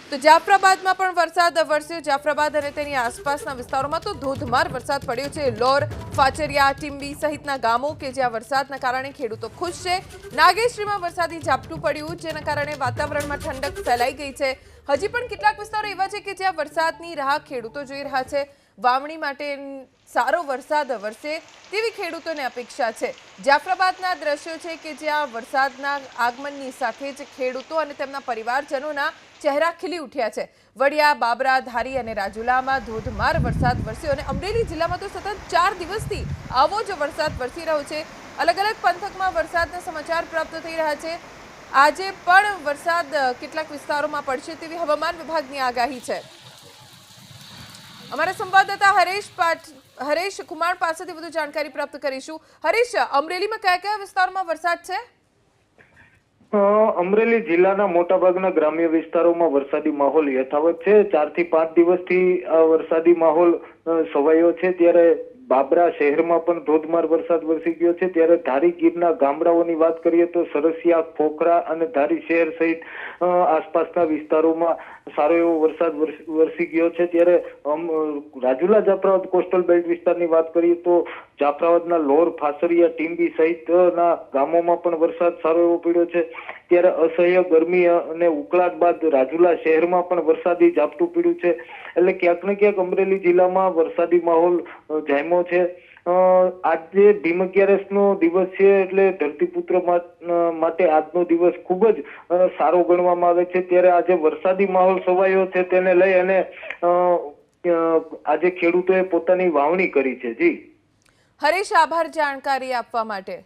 તો જાફરાબાદમાં પણ વરસાદ વરસ્યો। જાફરાબાદ અને તેની આસપાસના વિસ્તારોમાં તો ધોધમાર વરસાદ પડ્યો છે। લોર, ફાચરિયા, ટીમ્બી સહિતના ગામો કે જ્યાં વરસાદના કારણે ખેડૂતો ખુશ છે। નાગેશ્રીમાં વરસાદી ઝાપટું પડ્યું, જેના કારણે વાતાવરણમાં ઠંડક ફેલાઈ ગઈ છે। હજી પણ કેટલાક વિસ્તારો એવા છે કે જ્યાં વરસાદની રાહ ખેડૂતો જોઈ રહ્યા છે। વાવણી માટે સારો વરસાદ વરસે તેવી ખેડૂતોને અપેક્ષા છે। જાફરાબાદના દ્રશ્યો છે કે જ્યાં વરસાદના આગમનની સાથે જ ખેડૂતો અને તેમના પરિવારજનોના ચહેરા ખીલી ઉઠ્યા છે। વડિયા, બાબરા, ધારી અને રાજુલામાં ધોધમાર વરસાદ વરસ્યો અને અમરેલી જિલ્લામાં તો સતત 4 દિવસથી આવો જ વરસાદ વરસી રહ્યો છે। અલગ અલગ પંથકમાં વરસાદના સમાચાર પ્રાપ્ત થઈ રહ્યા છે। આજે પણ વરસાદ કેટલાક વિસ્તારોમાં પડશે તેવી હવામાન વિભાગની આગાહી છે। અમારા સંવાદદાતા હરેશ કુમાર પાસેથી વધુ જાણકારી પ્રાપ્ત કરીશું। હરેશ, અમરેલીમાં કયા કયા વિસ્તારોમાં વરસાદ છે? અમરેલી જિલ્લાના મોટાભાગના ગ્રામ્ય વિસ્તારોમાં વરસાદી માહોલ યથાવત છે। 4 થી 5 દિવસથી આ વરસાદી માહોલ છવાયો છે। ત્યારે બાબરા શહેરમાં પણ ધોધમાર વરસાદ વરસી ગયો છે। ત્યારે ધારી ગીરના ગામડાઓની વાત કરીએ તો સરસિયા, ખોખરા અને ધારી શહેર સહિત આસપાસના વિસ્તારોમાં સારો એવો વરસાદ વરસી ગયો છે। ત્યારે રાજુલા જાફરાબાદ કોસ્ટલ બેલ્ટ વિસ્તારની વાત કરીએ તો જાફરાબાદના લોર, ફાસરિયા, ટીમ્બી સહિતના ગામોમાં પણ વરસાદ સારો એવો પડ્યો છે। ત્યારે અસહ્ય ગરમી અને ઉકળાટ બાદ રાજુલા શહેરમાં પણ વરસાદી ઝાપટું પડ્યું છે। એટલે ક્યાંક ને ક્યાંક અમરેલી જિલ્લામાં વરસાદી માહોલ જામ્યો છે। આજે ભીમ અગિયારસનો દિવસ છે, એટલે ધરતીપુત્ર માટે આજનો દિવસ ખૂબ જ સારો ગણવામાં આવે છે। ત્યારે આજે વરસાદી માહોલ છવાયો છે, તેને લઈ અને આજે ખેડૂતોએ પોતાની વાવણી કરી છે। જી હરેશ, આભાર જાણકારી આપવા માટે।